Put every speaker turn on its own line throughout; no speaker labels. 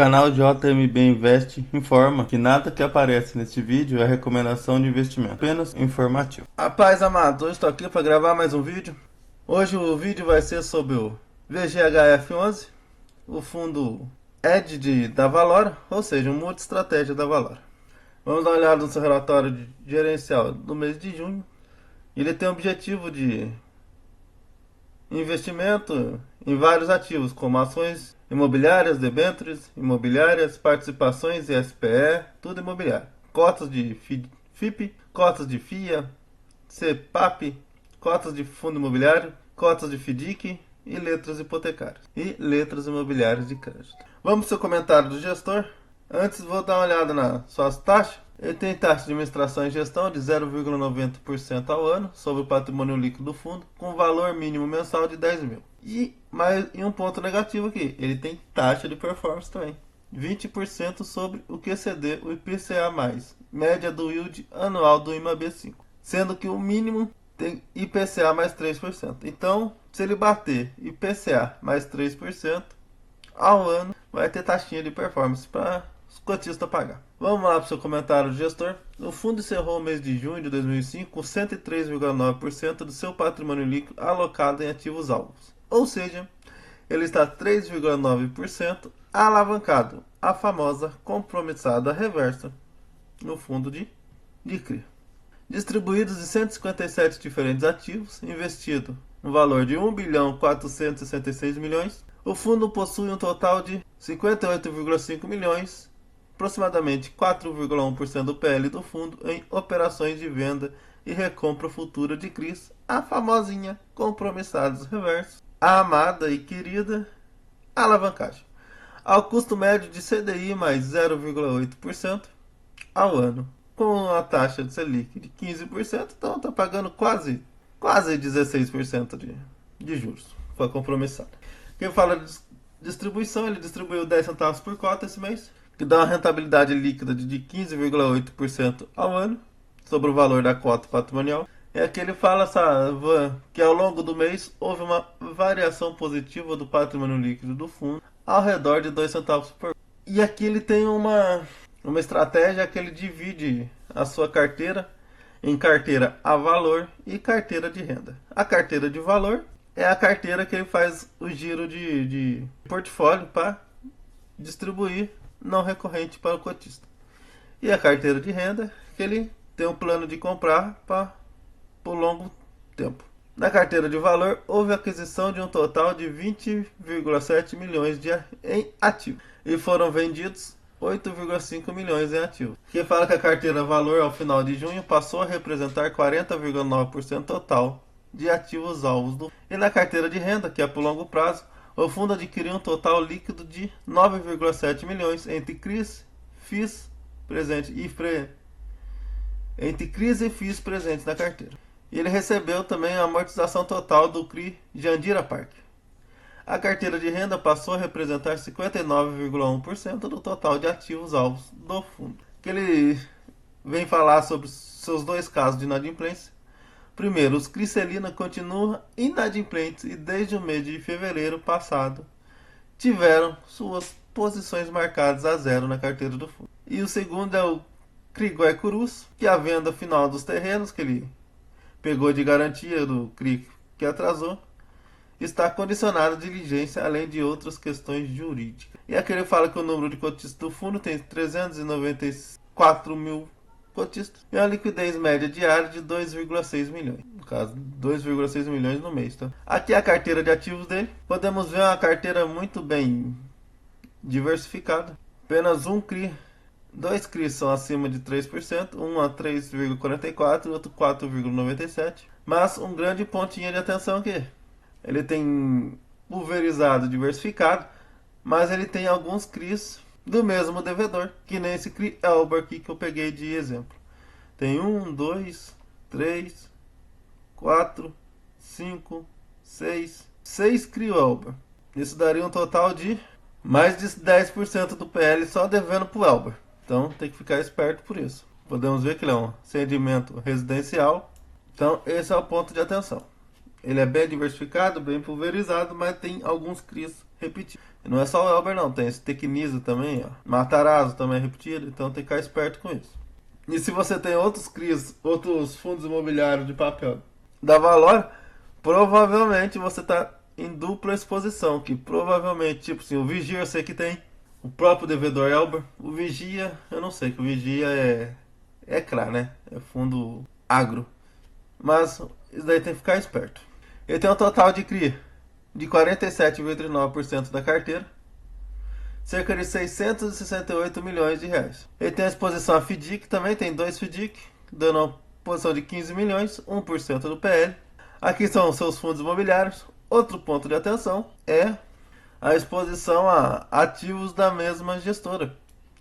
O canal JMB Invest informa que nada que aparece neste vídeo é recomendação de investimento, apenas informativo. Rapaz amado, hoje estou aqui para gravar mais um vídeo. Hoje o vídeo vai ser sobre o VGHF11, o fundo ED da Valora, ou seja, um multi-estratégia da Valora. Vamos dar uma olhada no seu relatório gerencial do mês de junho. Ele tem o objetivo de investimento em vários ativos, como ações imobiliárias, debêntures imobiliárias, participações e SPE, tudo imobiliário. Cotas de FIP, cotas de FIA, CPAP, cotas de fundo imobiliário, cotas de FDIC e letras hipotecárias e letras imobiliárias de crédito. Vamos para o seu comentário do gestor. Antes vou dar uma olhada nas suas taxas. Ele tem taxa de administração e gestão de 0,90% ao ano sobre o patrimônio líquido do fundo, com valor mínimo mensal de 10 mil. E um ponto negativo aqui, ele tem taxa de performance também, 20% sobre o que exceder o IPCA+, média do yield anual do IMAB5, sendo que o mínimo tem IPCA mais 3%. Então, se ele bater IPCA mais 3% ao ano, vai ter taxinha de performance para os cotistas pagar. Vamos lá para o seu comentário do gestor. O fundo encerrou o mês de junho de 2005 com 103,9% do seu patrimônio líquido alocado em ativos alvos. Ou seja, ele está 3,9% alavancado, a famosa compromissada reversa no fundo de CRI. Distribuídos em 157 diferentes ativos, investido no valor de 1.466 bilhões, o fundo possui um total de 58,5 milhões, aproximadamente 4,1% do PL do fundo, em operações de venda e recompra futura de CRIs, a famosinha compromissados reversos, a amada e querida alavancagem, ao custo médio de CDI mais 0,8% ao ano, com a taxa de Selic de 15%, então está pagando quase 16% de juros, foi compromissado. Quem fala de distribuição, ele distribuiu 10 centavos por cota esse mês, que dá uma rentabilidade líquida de 15,8% ao ano sobre o valor da cota patrimonial. É que ele fala que ao longo do mês houve uma variação positiva do patrimônio líquido do fundo ao redor de 2 centavos por cota. E aqui ele tem uma estratégia que ele divide a sua carteira em carteira a valor e carteira de renda. A carteira de valor é a carteira que ele faz o giro de portfólio para distribuir não recorrente para o cotista. E a carteira de renda, que ele tem um plano de comprar por longo tempo. Na carteira de valor, houve aquisição de um total de 20,7 milhões em ativos e foram vendidos 8,5 milhões em ativos. Que fala que a carteira valor ao final de junho passou a representar 40,9% total de ativos alvos do. E na carteira de renda, que é por longo prazo, o fundo adquiriu um total líquido de 9,7 milhões entre CRIs, FIIs presentes entre CRIs e FIIs presentes na carteira. E ele recebeu também a amortização total do CRI Jandira Park. A carteira de renda passou a representar 59,1% do total de ativos alvos do fundo. Que ele vem falar sobre seus dois casos de inadimplência. Primeiro, os CRI Celina continuam inadimplentes e desde o mês de fevereiro passado tiveram suas posições marcadas a zero na carteira do fundo. E o segundo é o CRI Guaicurus, que a venda final dos terrenos que ele pegou de garantia do CRI que atrasou está condicionado à diligência, além de outras questões jurídicas. E aqui ele fala que o número de cotistas do fundo tem 394 mil cotistas e uma liquidez média diária de 2,6 milhões. No caso, 2,6 milhões no mês. Tá? Aqui é a carteira de ativos dele. Podemos ver uma carteira muito bem diversificada. Apenas dois CRIs são acima de 3%, um a 3,44% e outro 4,97%. Mas um grande pontinho de atenção aqui. Ele tem pulverizado, diversificado, mas ele tem alguns CRIs do mesmo devedor, que nem esse CRI Elber aqui que eu peguei de exemplo. Tem 1, 2, 3, 4, 5, 6 CRI Elber. Isso daria um total de mais de 10% do PL só devendo para o Elber. Então tem que ficar esperto por isso. Podemos ver que ele é um segmento residencial. Então esse é o ponto de atenção. Ele é bem diversificado, bem pulverizado, mas tem alguns CRIs repetidos. E não é só o Elber não, tem esse Tecnisa também, ó. Matarazzo também é repetido, então tem que ficar esperto com isso. E se você tem outros CRIs, outros fundos imobiliários de papel da Valor, provavelmente você está em dupla exposição, que provavelmente, tipo assim, o Vigia eu sei que tem, o próprio devedor Elber, o Vigia, eu não sei, que o Vigia é CRA, né? É fundo agro. Mas isso daí tem que ficar esperto. Ele tem um total de CRI de 47,39% da carteira, cerca de 668 milhões de reais. Ele tem a exposição a FDIC, também tem dois FDIC, dando uma posição de 15 milhões, 1% do PL. Aqui são seus fundos imobiliários. Outro ponto de atenção é a exposição a ativos da mesma gestora,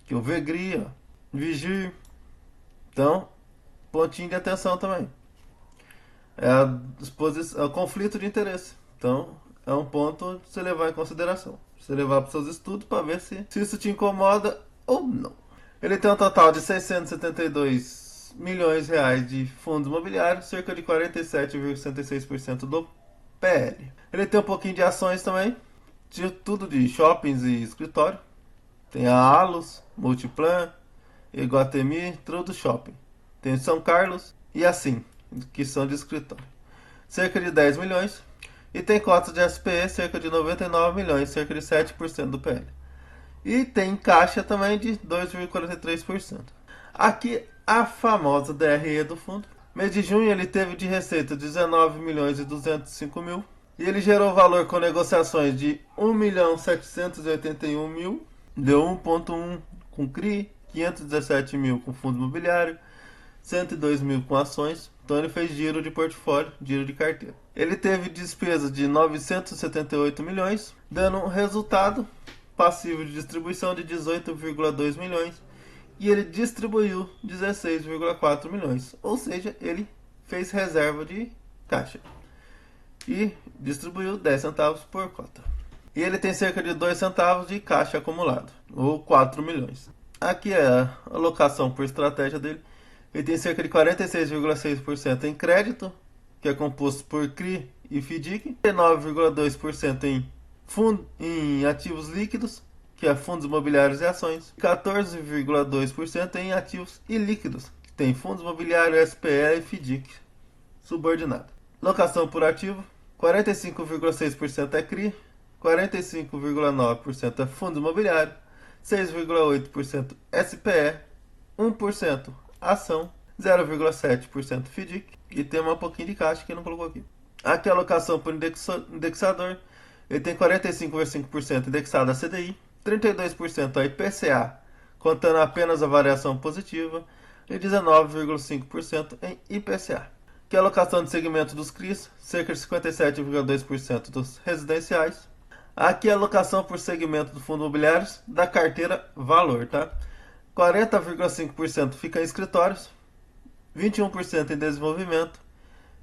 que o Vegri, Vigir. Então, pontinho de atenção também. É o conflito de interesse. Então, é um ponto de você levar em consideração. Você levar para os seus estudos para ver se isso te incomoda ou não. Ele tem um total de 672 milhões de reais de fundos imobiliários, cerca de 47,66% do PL. Ele tem um pouquinho de ações também, de tudo de shoppings e escritório. Tem a Alus, Multiplan, Iguatemi, tudo shopping. Tem São Carlos e assim, que são de escritório. Cerca de 10 milhões. E tem cotas de SPE, cerca de 99 milhões, cerca de 7% do PL. E tem caixa também de 2,43%. Aqui a famosa DRE do fundo. Mês de junho ele teve de receita 19 milhões e 205 mil. E ele gerou valor com negociações de 1.781.000. Deu 1.1 com CRI, 517 mil com fundo imobiliário, 102 mil com ações. Então ele fez giro de portfólio, giro de carteira. Ele teve despesa de 978 milhões, dando um resultado passivo de distribuição de 18,2 milhões. E ele distribuiu 16,4 milhões. Ou seja, ele fez reserva de caixa. E distribuiu 10 centavos por cota. E ele tem cerca de 2 centavos de caixa acumulado, ou 4 milhões. Aqui é a alocação por estratégia dele. Ele tem cerca de 46,6% em crédito, que é composto por CRI e FDIC, 9,2% em ativos líquidos, que é fundos imobiliários e ações, 14,2% em ativos ilíquidos, que tem fundos imobiliários, SPE e FDIC subordinado. Locação por ativo, 45,6% é CRI, 45,9% é fundo imobiliário, 6,8% SPE, 1% ação, 0,7% FDIC e tem um pouquinho de caixa que não colocou aqui. Aqui a alocação por indexador, ele tem 45,5% indexado a CDI, 32% a IPCA, contando apenas a variação positiva, e 19,5% em IPCA. Que a alocação de segmento dos CRIs, cerca de 57,2% dos residenciais. Aqui a alocação por segmento do fundo imobiliários da carteira Valor, tá? 40,5% fica em escritórios, 21% em desenvolvimento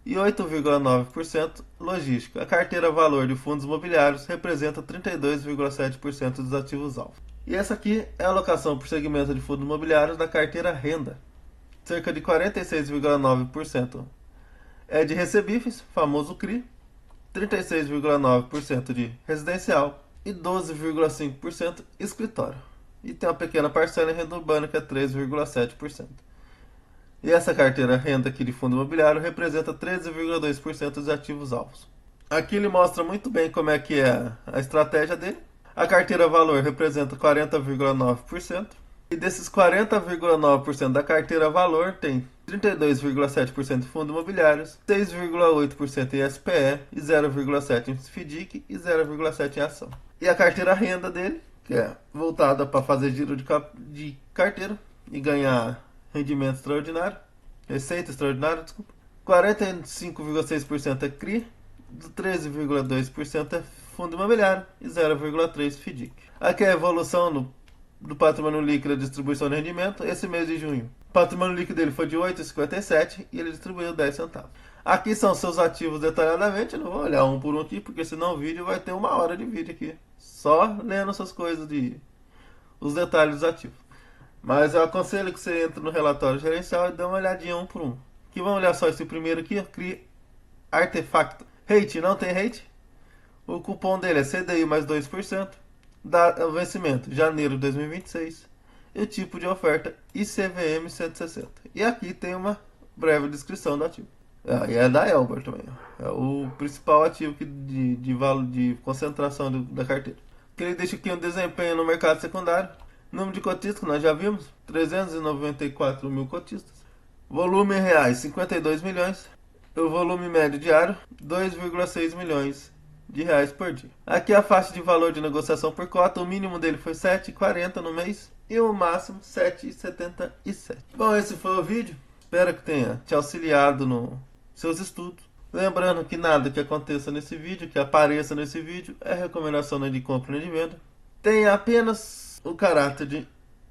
e 8,9% logística. A carteira Valor de fundos imobiliários representa 32,7% dos ativos-alvo. E essa aqui é a alocação por segmento de fundos imobiliários da carteira Renda. Cerca de 46,9% é de recebíveis, famoso CRI, 36,9% de residencial e 12,5% escritório. E tem uma pequena parcela em renda urbana que é 3,7%. E essa carteira renda aqui de fundo imobiliário representa 13,2% dos ativos alvos. Aqui ele mostra muito bem como é que é a estratégia dele. A carteira valor representa 40,9%. E desses 40,9% da carteira valor tem 32,7% em fundos imobiliários, 6,8% em SPE e 0,7% em FDIC e 0,7% em ação. E a carteira renda dele, que é voltada para fazer giro de carteira e ganhar rendimento extraordinário, receita extraordinária, desculpa. 45,6% é CRI, 13,2% é fundo imobiliário e 0,3% FDIC. Aqui é a evolução do patrimônio líquido da distribuição de rendimento esse mês de junho. O patrimônio líquido dele foi de 8,57 e ele distribuiu 10 centavos. Aqui são seus ativos detalhadamente, eu não vou olhar um por um aqui, porque senão o vídeo vai ter 1 hora de vídeo aqui. Só lendo essas coisas os detalhes dos ativos. Mas eu aconselho que você entre no relatório gerencial e dê uma olhadinha um por um. Aqui vamos olhar só esse primeiro aqui, CRI Artefacto. Rate, não tem rate. O cupom dele é CDI mais 2%. o vencimento janeiro de 2026 e o tipo de oferta ICVM 160. E aqui tem uma breve descrição do ativo. E é da Elber também. É o principal ativo de concentração da carteira. Que ele deixa aqui um desempenho no mercado secundário. Número de cotistas que nós já vimos, 394 mil cotistas. Volume em reais, 52 milhões. O volume médio diário, 2,6 milhões de reais por dia. Aqui a faixa de valor de negociação por cota, o mínimo dele foi 7,40 no mês e o máximo 7,77. Bom, esse foi o vídeo. Espero que tenha te auxiliado nos seus estudos. Lembrando que nada que aconteça nesse vídeo, que apareça nesse vídeo, é recomendação nem de compra nem de venda. Tem apenas o caráter de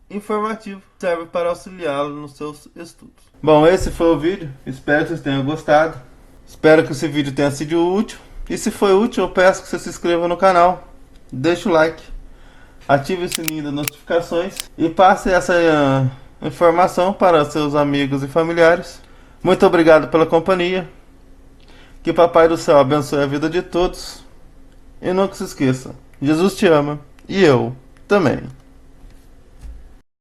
informativo, serve para auxiliá-lo nos seus estudos. Bom, esse foi o vídeo. Espero que vocês tenham gostado. Espero que esse vídeo tenha sido útil. E se foi útil, eu peço que você se inscreva no canal, deixe o like, ative o sininho das notificações e passe essa informação para seus amigos e familiares. Muito obrigado pela companhia. Que Papai do Céu abençoe a vida de todos. E nunca se esqueça, Jesus te ama e eu também.